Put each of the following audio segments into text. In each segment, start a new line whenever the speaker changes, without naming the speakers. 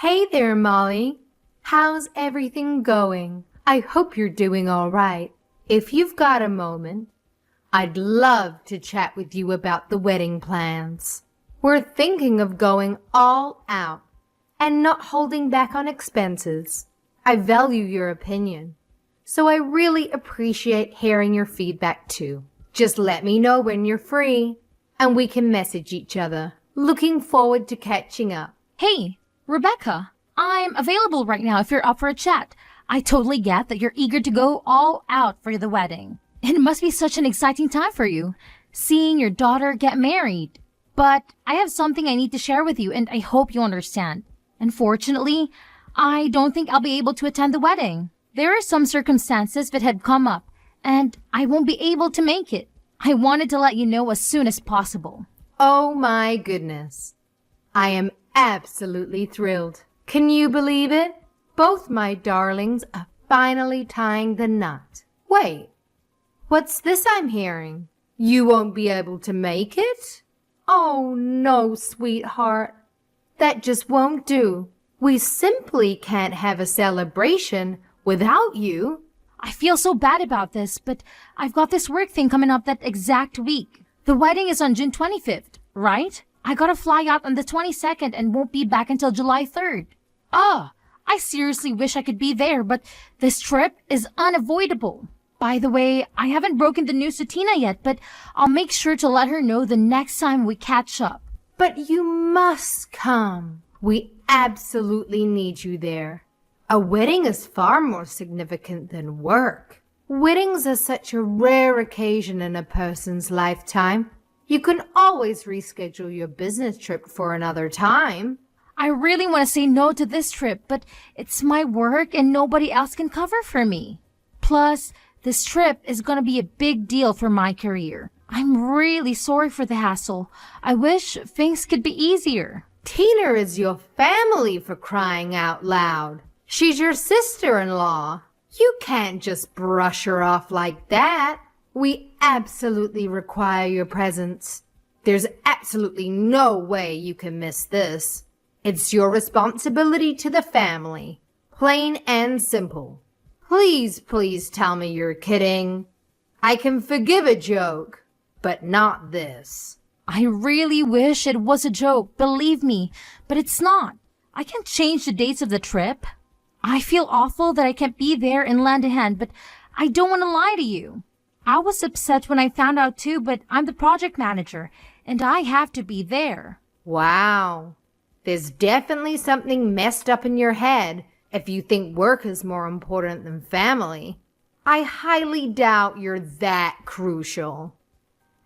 Hey there, Molly. How's everything going? I hope you're doing all right. If you've got a moment, I'd love to chat with you about the wedding plans. We're thinking of going all out and not holding back on expenses. I value your opinion, so I really appreciate hearing your feedback too. Just let me know when you're free, and we can message each other. Looking forward to catching up.
Hey, Rebecca, I'm available right now if you're up for a chat. I totally get that you're eager to go all out for the wedding. It must be such an exciting time for you, seeing your daughter get married. But I have something I need to share with you, and I hope you understand. Unfortunately, I don't think I'll be able to attend the wedding. There are some circumstances that had come up, and I won't be able to make it. I wanted to let you know as soon as possible.
Oh my goodness. I am absolutely thrilled. Can you believe it? Both my darlings are finally tying the knot. Wait, what's this I'm hearing? You won't be able to make it? Oh no, sweetheart. That just won't do. We simply can't have a celebration without you.
I feel so bad about this, but I've got this work thing coming up that exact week. The wedding is on June 25th, right? I gotta fly out on the 22nd and won't be back until July 3rd. I seriously wish I could be there, but this trip is unavoidable. By the way, I haven't broken the news to Tina yet, but I'll make sure to let her know the next time we catch up.
But you must come. We absolutely need you there. A wedding is far more significant than work. Weddings are such a rare occasion in a person's lifetime. You can always reschedule your business trip for another time.
I really want to say no to this trip, but it's my work and nobody else can cover for me. Plus, this trip is going to be a big deal for my career. I'm really sorry for the hassle. I wish things could be easier.
Tina is your family, for crying out loud. She's your sister-in-law. You can't just brush her off like that. We absolutely require your presence. There's absolutely no way you can miss this. It's your responsibility to the family. Plain and simple. Please, please tell me you're kidding. I can forgive a joke, but not this.
I really wish it was a joke, believe me, but it's not. I can't change the dates of the trip. I feel awful that I can't be there and lend a hand, but I don't want to lie to you. I was upset when I found out too, but I'm the project manager, and I have to be there.
Wow. There's definitely something messed up in your head if you think work is more important than family. I highly doubt you're that crucial.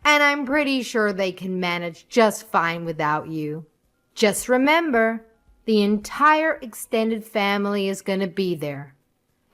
And I'm pretty sure they can manage just fine without you. Just remember, the entire extended family is going to be there.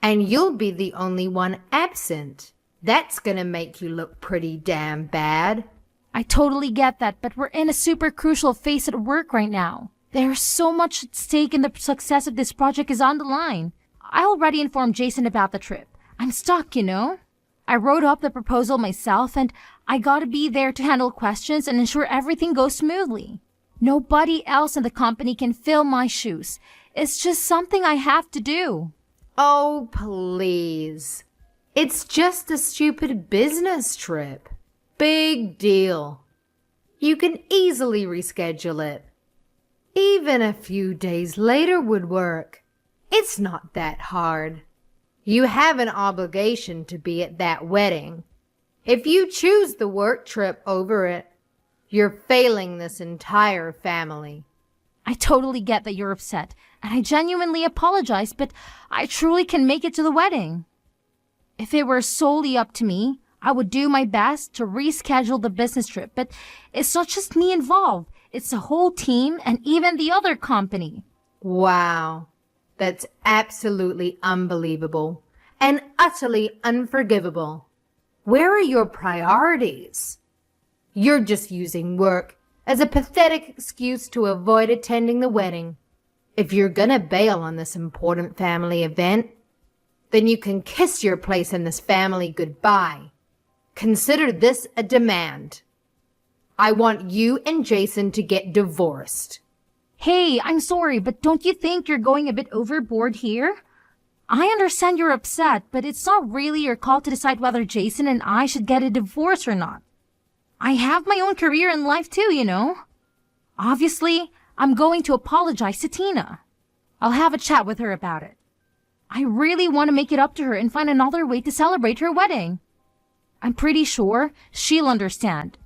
And you'll be the only one absent. That's going to make you look pretty damn bad.
I totally get that, but we're in a super crucial phase at work right now. There's so much at stake and the success of this project is on the line. I already informed Jason about the trip. I'm stuck, you know? I wrote up the proposal myself and I gotta be there to handle questions and ensure everything goes smoothly. Nobody else in the company can fill my shoes. It's just something I have to do.
Oh, please. It's just a stupid business trip. Big deal. You can easily reschedule it. Even a few days later would work. It's not that hard. You have an obligation to be at that wedding. If you choose the work trip over it, you're failing this entire family.
I totally get that you're upset, and I genuinely apologize, but I truly can make it to the wedding. If it were solely up to me, I would do my best to reschedule the business trip, but it's not just me involved. It's the whole team and even the other company.
Wow. That's absolutely unbelievable and utterly unforgivable. Where are your priorities? You're just using work as a pathetic excuse to avoid attending the wedding. If you're gonna bail on this important family event, then you can kiss your place in this family goodbye. Consider this a demand. I want you and Jason to get divorced.
Hey, I'm sorry, but don't you think you're going a bit overboard here? I understand you're upset, but it's not really your call to decide whether Jason and I should get a divorce or not. I have my own career in life too, you know. Obviously, I'm going to apologize to Tina. I'll have a chat with her about it. I really want to make it up to her and find another way to celebrate her wedding. I'm pretty sure she'll understand.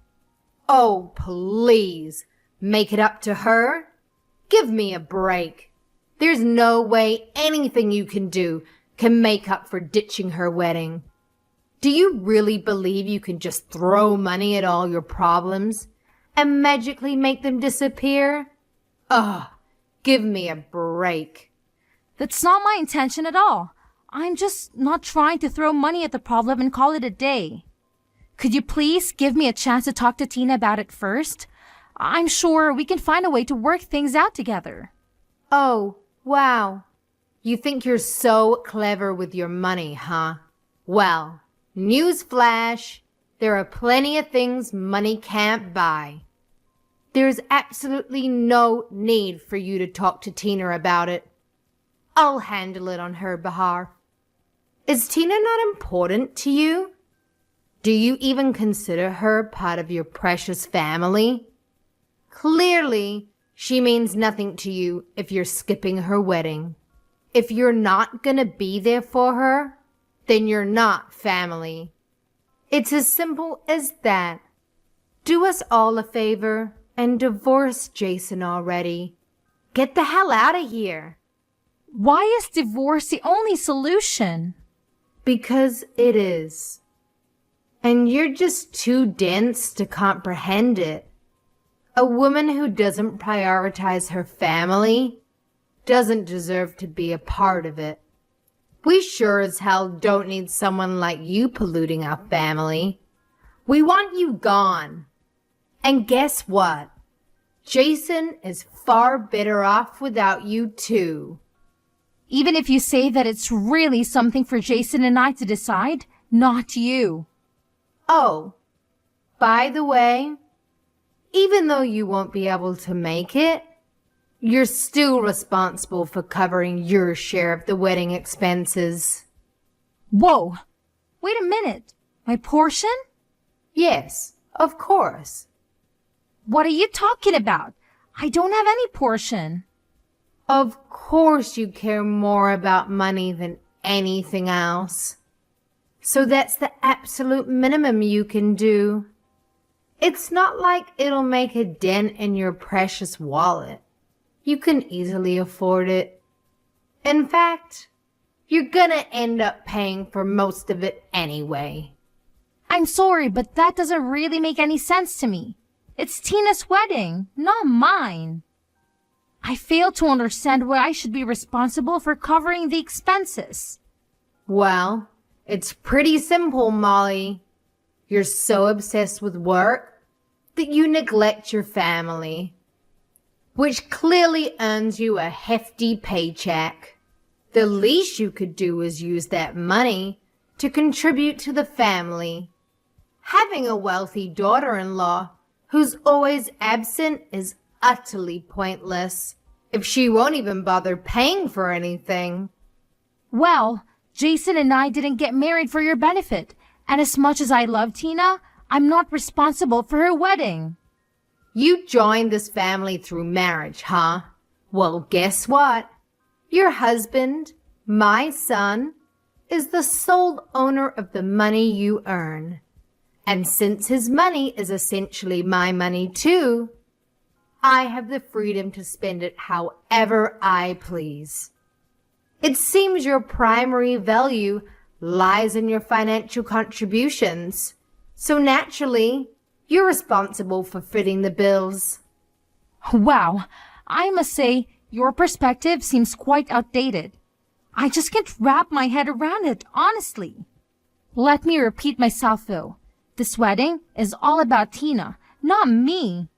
Oh, please. Make it up to her? Give me a break. There's no way anything you can do can make up for ditching her wedding. Do you really believe you can just throw money at all your problems and magically make them disappear? Ugh, give me a break.
That's not my intention at all. I'm just not trying to throw money at the problem and call it a day. Could you please give me a chance to talk to Tina about it first? I'm sure we can find a way to work things out together.
Oh, wow. You think you're so clever with your money, huh? Well, newsflash, there are plenty of things money can't buy. There's absolutely no need for you to talk to Tina about it. I'll handle it on her behalf. Is Tina not important to you? Do you even consider her part of your precious family? Clearly, she means nothing to you if you're skipping her wedding. If you're not gonna be there for her, then you're not family. It's as simple as that. Do us all a favor and divorce Jason already. Get the hell out of here.
Why is divorce the only solution?
Because it is. And you're just too dense to comprehend it. A woman who doesn't prioritize her family doesn't deserve to be a part of it. We sure as hell don't need someone like you polluting our family. We want you gone. And guess what? Jason is far better off without you too.
Even if you say that it's really something for Jason and I to decide, not you.
Oh, by the way, even though you won't be able to make it, you're still responsible for covering your share of the wedding expenses.
Whoa! Wait a minute. My portion?
Yes, of course.
What are you talking about? I don't have any portion.
Of course you care more about money than anything else. So that's the absolute minimum you can do. It's not like it'll make a dent in your precious wallet. You can easily afford it. In fact, you're gonna end up paying for most of it anyway.
I'm sorry, but that doesn't really make any sense to me. It's Tina's wedding, not mine. I fail to understand why I should be responsible for covering the expenses.
Well, it's pretty simple, Molly. You're so obsessed with work that you neglect your family, which clearly earns you a hefty paycheck. The least you could do is use that money to contribute to the family. Having a wealthy daughter-in-law who's always absent is utterly pointless if she won't even bother paying for anything.
Well, Jason and I didn't get married for your benefit, and as much as I love Tina, I'm not responsible for her wedding.
You joined this family through marriage, huh? Well, guess what? Your husband, my son, is the sole owner of the money you earn. And since his money is essentially my money too, I have the freedom to spend it however I please. It seems your primary value lies in your financial contributions, so naturally, you're responsible for footing the bills.
Wow, I must say, your perspective seems quite outdated. I just can't wrap my head around it, honestly. Let me repeat myself though. This wedding is all about Tina, not me.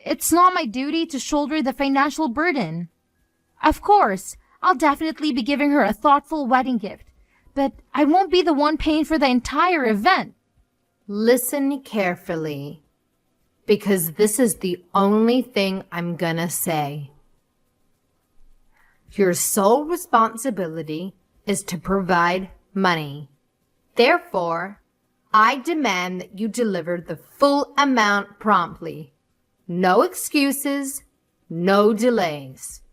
It's not my duty to shoulder the financial burden. Of course, I'll definitely be giving her a thoughtful wedding gift, but I won't be the one paying for the entire event.
Listen carefully, because this is the only thing I'm gonna say. Your sole responsibility is to provide money. Therefore, I demand that you deliver the full amount promptly. No excuses, no delays.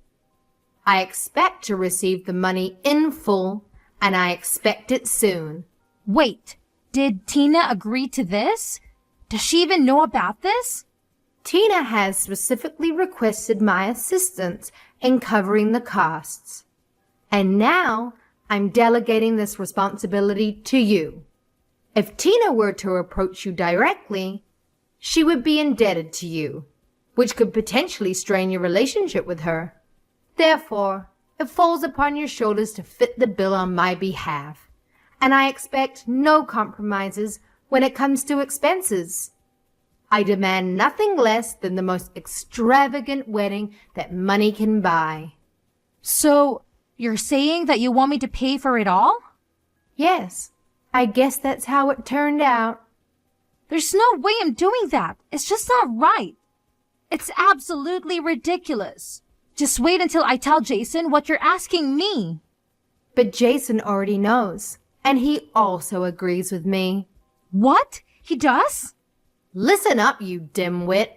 I expect to receive the money in full, and I expect it soon.
Wait, did Tina agree to this? Does she even know about this?
Tina has specifically requested my assistance in covering the costs. And now I'm delegating this responsibility to you. If Tina were to approach you directly, she would be indebted to you, which could potentially strain your relationship with her. Therefore, it falls upon your shoulders to fit the bill on my behalf, and I expect no compromises when it comes to expenses. I demand nothing less than the most extravagant wedding that money can buy.
So, you're saying that you want me to pay for it all?
Yes, I guess that's how it turned out.
There's no way I'm doing that. It's just not right. It's absolutely ridiculous. Just wait until I tell Jason what you're asking me.
But Jason already knows, and he also agrees with me.
What? He does?
Listen up, you dimwit.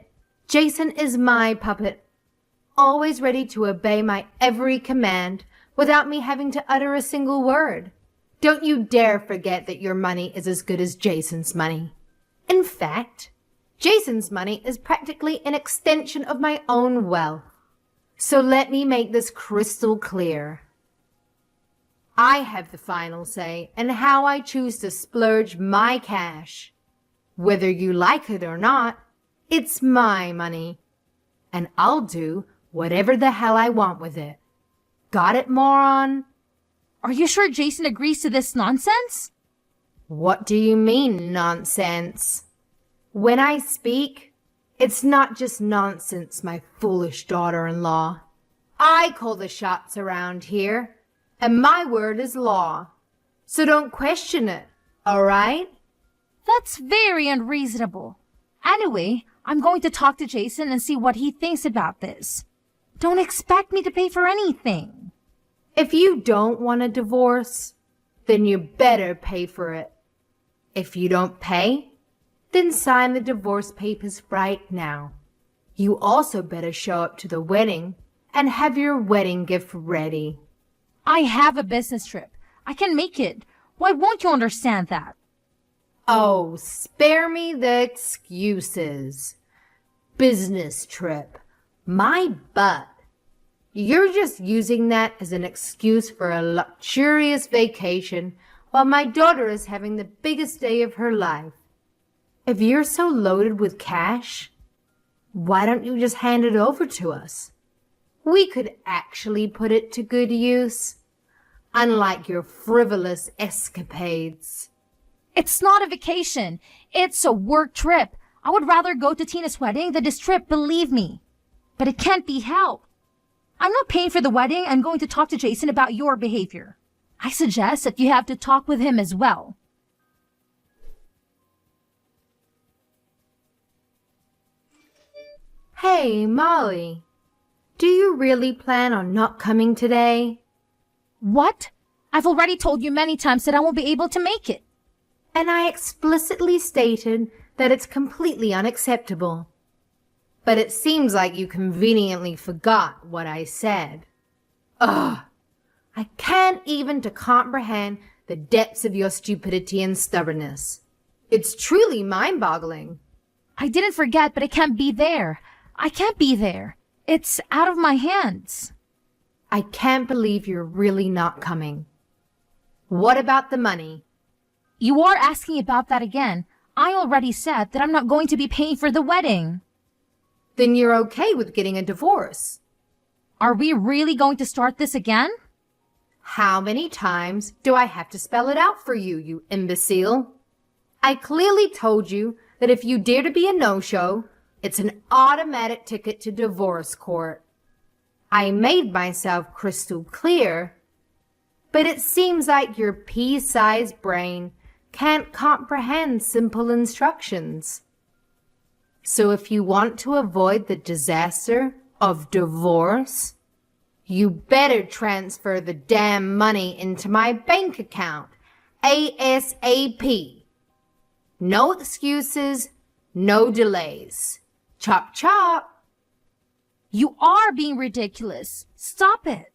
Jason is my puppet, always ready to obey my every command without me having to utter a single word. Don't you dare forget that your money is as good as Jason's money. In fact, Jason's money is practically an extension of my own wealth. So let me make this crystal clear. I have the final say in how I choose to splurge my cash. Whether you like it or not, it's my money. And I'll do whatever the hell I want with it. Got it, moron?
Are you sure Jason agrees to this nonsense?
What do you mean, nonsense? When I speak, it's not just nonsense, my foolish daughter-in-law. I call the shots around here, and my word is law. So don't question it, all right?
That's very unreasonable. Anyway, I'm going to talk to Jason and see what he thinks about this. Don't expect me to pay for anything.
If you don't want a divorce, then you better pay for it. If you don't pay, then sign the divorce papers right now. You also better show up to the wedding and have your wedding gift ready.
I have a business trip. I can make it. Why won't you understand that?
Oh, spare me the excuses. Business trip. My butt. You're just using that as an excuse for a luxurious vacation while my daughter is having the biggest day of her life. If you're so loaded with cash, why don't you just hand it over to us? We could actually put it to good use, unlike your frivolous escapades.
It's not a vacation. It's a work trip. I would rather go to Tina's wedding than this trip, believe me. But it can't be helped. I'm not paying for the wedding. I'm going to talk to Jason about your behavior. I suggest that you have to talk with him as well.
Hey, Molly. Do you really plan on not coming today?
What? I've already told you many times that I won't be able to make it.
And I explicitly stated that it's completely unacceptable. But it seems like you conveniently forgot what I said. Ugh! I can't even to comprehend the depths of your stupidity and stubbornness. It's truly mind-boggling.
I didn't forget, but I can't be there. I can't be there. It's out of my hands.
I can't believe you're really not coming. What about the money?
You are asking about that again. I already said that I'm not going to be paying for the wedding.
Then you're okay with getting a divorce.
Are we really going to start this again?
How many times do I have to spell it out for you, you imbecile? I clearly told you that if you dare to be a no-show, it's an automatic ticket to divorce court. I made myself crystal clear, but it seems like your pea-sized brain can't comprehend simple instructions. So if you want to avoid the disaster of divorce, You better transfer the damn money into my bank account, ASAP. No excuses, no delays. Chop chop.
You are being ridiculous. Stop it.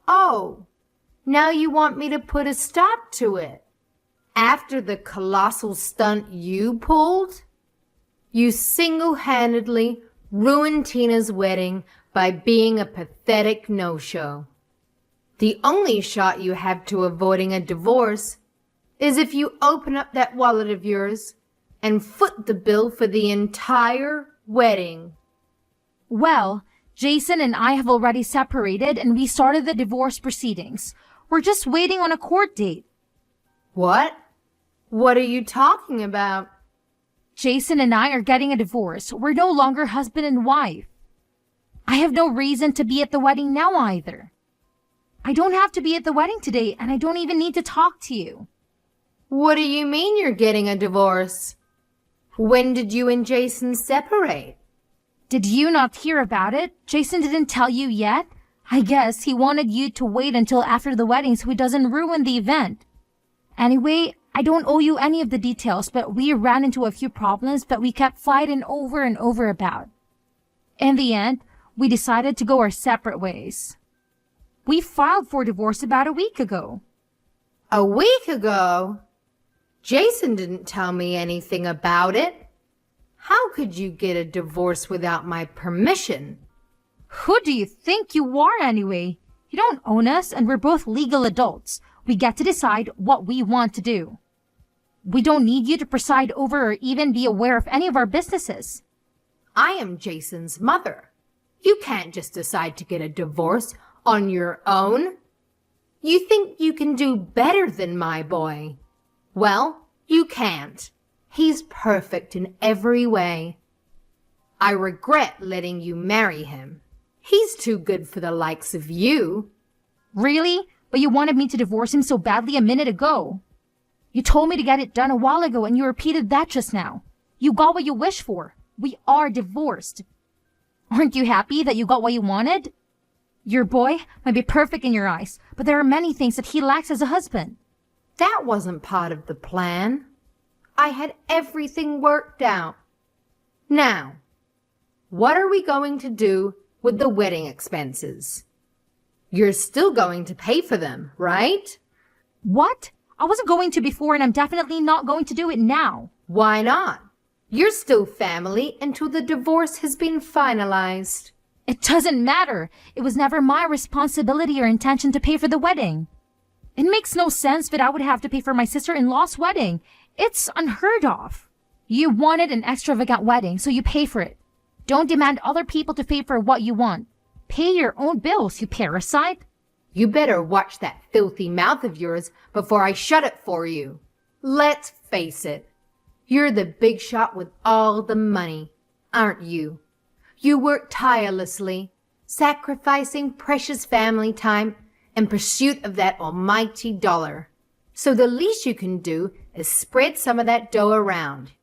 Oh, now you want me to put a stop to it? After the colossal stunt you pulled? You single-handedly ruined Tina's wedding by being a pathetic no-show. The only shot you have to avoiding a divorce is if you open up that wallet of yours and foot the bill for the entire wedding.
Well, Jason and I have already separated and we started the divorce proceedings. We're just waiting on a court date.
What? What are you talking about?
Jason and I are getting a divorce. We're no longer husband and wife. I have no reason to be at the wedding now either. I don't have to be at the wedding today and I don't even need to talk to you.
What do you mean you're getting a divorce? When did you and Jason separate?
Did you not hear about it? Jason didn't tell you yet? I guess he wanted you to wait until after the wedding so he doesn't ruin the event. Anyway, I don't owe you any of the details, but we ran into a few problems that we kept fighting over and over about. In the end, we decided to go our separate ways. We filed for divorce about a week ago.
A week ago? Jason didn't tell me anything about it. How could you get a divorce without my permission?
Who do you think you are anyway? You don't own us and we're both legal adults. We get to decide what we want to do. We don't need you to preside over or even be aware of any of our businesses.
I am Jason's mother. You can't just decide to get a divorce on your own. You think you can do better than my boy. Well, you can't. He's perfect in every way. I regret letting you marry him. He's too good for the likes of you.
Really? But you wanted me to divorce him so badly a minute ago. You told me to get it done a while ago and you repeated that just now. You got what you wished for. We are divorced. Aren't you happy that you got what you wanted? Your boy might be perfect in your eyes, but there are many things that he lacks as a husband.
That wasn't part of the plan. I had everything worked out. Now, what are we going to do with the wedding expenses? You're still going to pay for them, right?
What? I wasn't going to before and I'm definitely not going to do it now.
Why not? You're still family until the divorce has been finalized.
It doesn't matter. It was never my responsibility or intention to pay for the wedding. It makes no sense that I would have to pay for my sister-in-law's wedding. It's unheard of. You wanted an extravagant wedding, so you pay for it. Don't demand other people to pay for what you want. Pay your own bills, you parasite.
You better watch that filthy mouth of yours before I shut it for you. Let's face it. You're the big shot with all the money, aren't you? You work tirelessly, sacrificing precious family time in pursuit of that almighty dollar. So the least you can do is spread some of that dough around.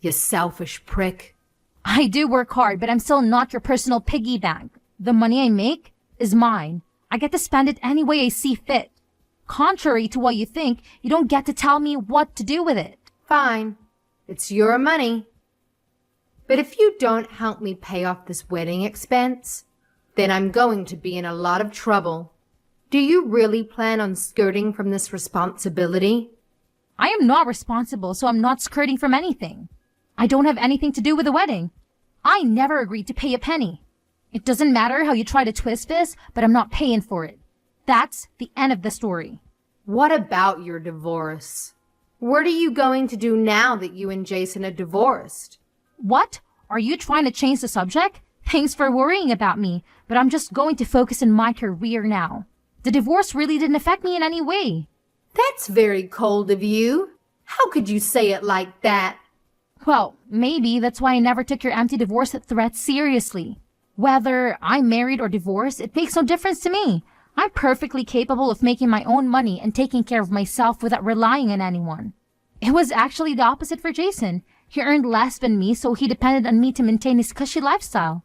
You selfish prick.
I do work hard, but I'm still not your personal piggy bank. The money I make is mine. I get to spend it any way I see fit. Contrary to what you think, you don't get to tell me what to do with it.
Fine. It's your money. But if you don't help me pay off this wedding expense, then I'm going to be in a lot of trouble. Do you really plan on skirting from this responsibility?
I am not responsible, so I'm not skirting from anything. I don't have anything to do with the wedding. I never agreed to pay a penny. It doesn't matter how you try to twist this, but I'm not paying for it. That's the end of the story.
What about your divorce? What are you going to do now that you and Jason are divorced?
What? Are you trying to change the subject? Thanks for worrying about me, but I'm just going to focus on my career now. The divorce really didn't affect me in any way.
That's very cold of you. How could you say it like that?
Well, maybe that's why I never took your empty divorce threat seriously. Whether I'm married or divorced, it makes no difference to me. I'm perfectly capable of making my own money and taking care of myself without relying on anyone. It was actually the opposite for Jason. He earned less than me, so he depended on me to maintain his cushy lifestyle.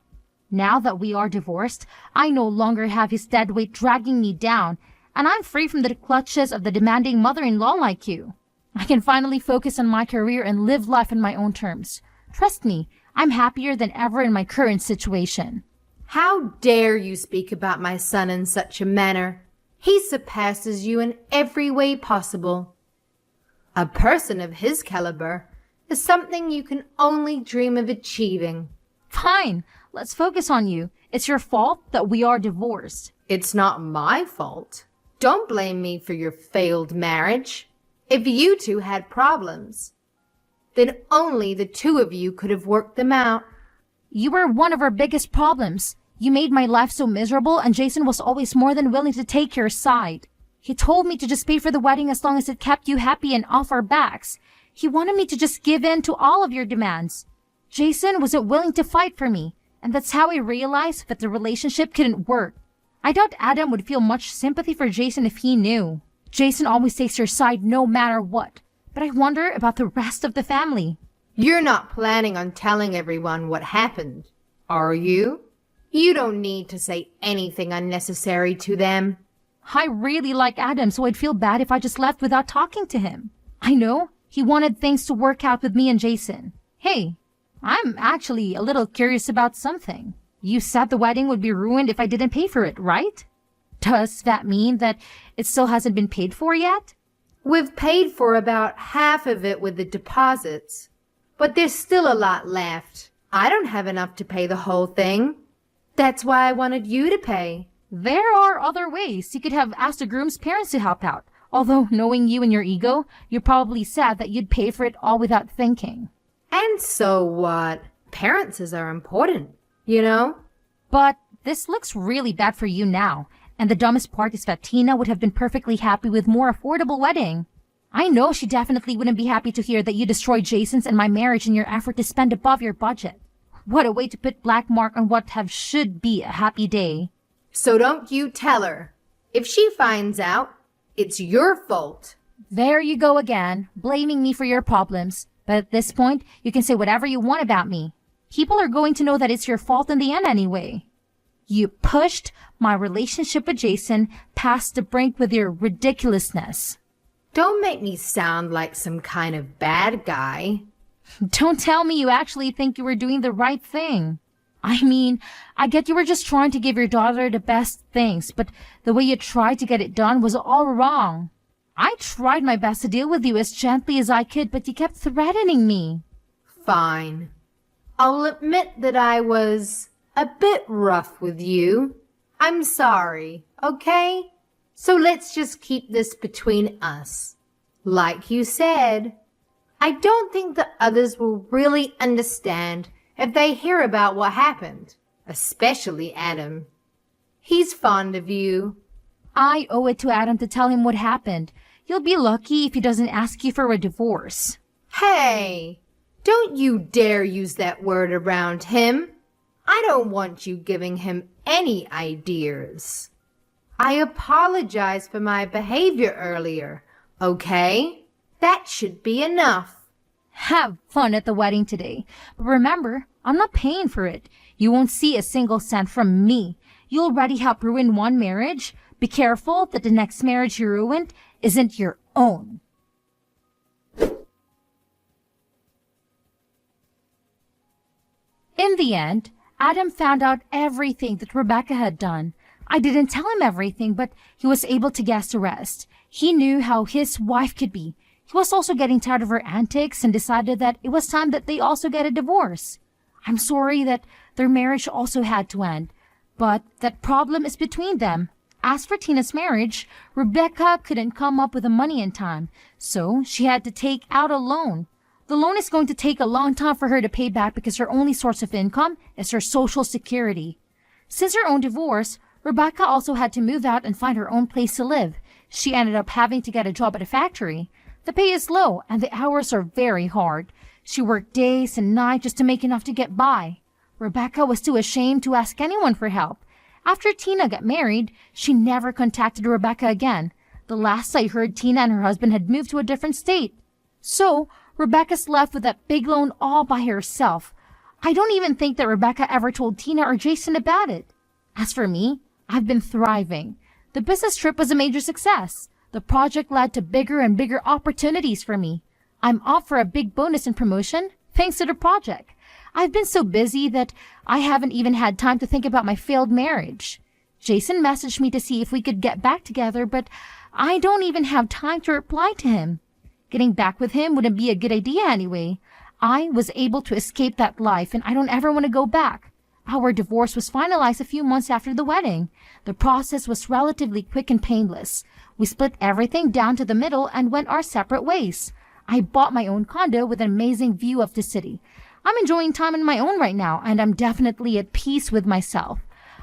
Now that we are divorced, I no longer have his dead weight dragging me down, and I'm free from the clutches of the demanding mother-in-law like you. I can finally focus on my career and live life on my own terms. Trust me, I'm happier than ever in my current situation.
How dare you speak about my son in such a manner? He surpasses you in every way possible. A person of his caliber is something you can only dream of achieving.
Fine, let's focus on you. It's your fault that we are divorced.
It's not my fault. Don't blame me for your failed marriage. If you two had problems, then only the two of you could have worked them out.
You were one of our biggest problems. You made my life so miserable, and Jason was always more than willing to take your side. He told me to just pay for the wedding as long as it kept you happy and off our backs. He wanted me to just give in to all of your demands. Jason wasn't willing to fight for me, and that's how I realized that the relationship couldn't work. I doubt Adam would feel much sympathy for Jason if he knew. Jason always takes your side no matter what, but I wonder about the rest of the family.
You're not planning on telling everyone what happened, are you? You don't need to say anything unnecessary to them.
I really like Adam, so I'd feel bad if I just left without talking to him. I know he wanted things to work out with me and Jason. Hey, I'm actually a little curious about something. You said the wedding would be ruined if I didn't pay for it, right? Does that mean that it still hasn't been paid for yet?
We've paid for about half of it with the deposits, but there's still a lot left. I don't have enough to pay the whole thing. That's why I wanted you to pay.
There are other ways. You could have asked the groom's parents to help out. Although, knowing you and your ego, you're probably sad that you'd pay for it all without thinking.
And so what? Appearances are important, you know?
But this looks really bad for you now. And the dumbest part is that Tina would have been perfectly happy with more affordable wedding. I know she definitely wouldn't be happy to hear that you destroyed Jason's and my marriage in your effort to spend above your budget. What a way to put black mark on what should be a happy day.
So don't you tell her. If she finds out, it's your fault.
There you go again, blaming me for your problems. But at this point, you can say whatever you want about me. People are going to know that it's your fault in the end anyway. You pushed my relationship with Jason past the brink with your ridiculousness.
Don't make me sound like some kind of bad guy.
Don't tell me you actually think you were doing the right thing. I mean, I get you were just trying to give your daughter the best things, but the way you tried to get it done was all wrong. I tried my best to deal with you as gently as I could, but you kept threatening me.
Fine. I'll admit that I was a bit rough with you. I'm sorry, okay? So let's just keep this between us. Like you said, I don't think the others will really understand if they hear about what happened, especially Adam. He's fond of you.
I owe it to Adam to tell him what happened. You'll be lucky if he doesn't ask you for a divorce.
Hey, don't you dare use that word around him. I don't want you giving him any ideas. I apologize for my behavior earlier, okay? That should be enough.
Have fun at the wedding today. But remember, I'm not paying for it. You won't see a single cent from me. You already helped ruin one marriage. Be careful that the next marriage you ruined isn't your own. In the end, Adam found out everything that Rebecca had done. I didn't tell him everything, but he was able to guess the rest. He knew how his wife could be. He was also getting tired of her antics and decided that it was time that they also get a divorce. I'm sorry that their marriage also had to end, but that problem is between them. As for Tina's marriage, Rebecca couldn't come up with the money in time, so she had to take out a loan. The loan is going to take a long time for her to pay back because her only source of income is her Social Security. Since her own divorce, Rebecca also had to move out and find her own place to live. She ended up having to get a job at a factory. The pay is low and the hours are very hard. She worked days and nights just to make enough to get by. Rebecca was too ashamed to ask anyone for help. After Tina got married, she never contacted Rebecca again. The last I heard, Tina and her husband had moved to a different state. So, Rebecca's left with that big loan all by herself. I don't even think that Rebecca ever told Tina or Jason about it. As for me, I've been thriving. The business trip was a major success. The project led to bigger and bigger opportunities for me. I'm off for a big bonus and promotion thanks to the project. I've been so busy that I haven't even had time to think about my failed marriage. Jason messaged me to see if we could get back together, but I don't even have time to reply to him. Getting back with him wouldn't be a good idea anyway. I was able to escape that life and I don't ever want to go back. Our divorce was finalized a few months after the wedding. The process was relatively quick and painless. We split everything down to the middle and went our separate ways. I bought my own condo with an amazing view of the city. I'm enjoying time on my own right now, and I'm definitely at peace with myself.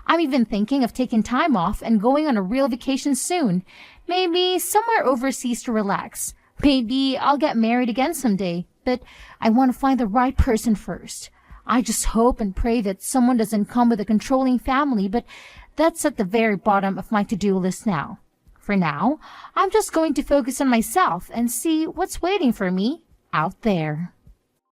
I'm even thinking of taking time off and going on a real vacation soon. Maybe somewhere overseas to relax. Maybe I'll get married again someday, but I want to find the right person first. I just hope and pray that someone doesn't come with a controlling family, but that's at the very bottom of my to-do list now. For now, I'm just going to focus on myself and see what's waiting for me out there.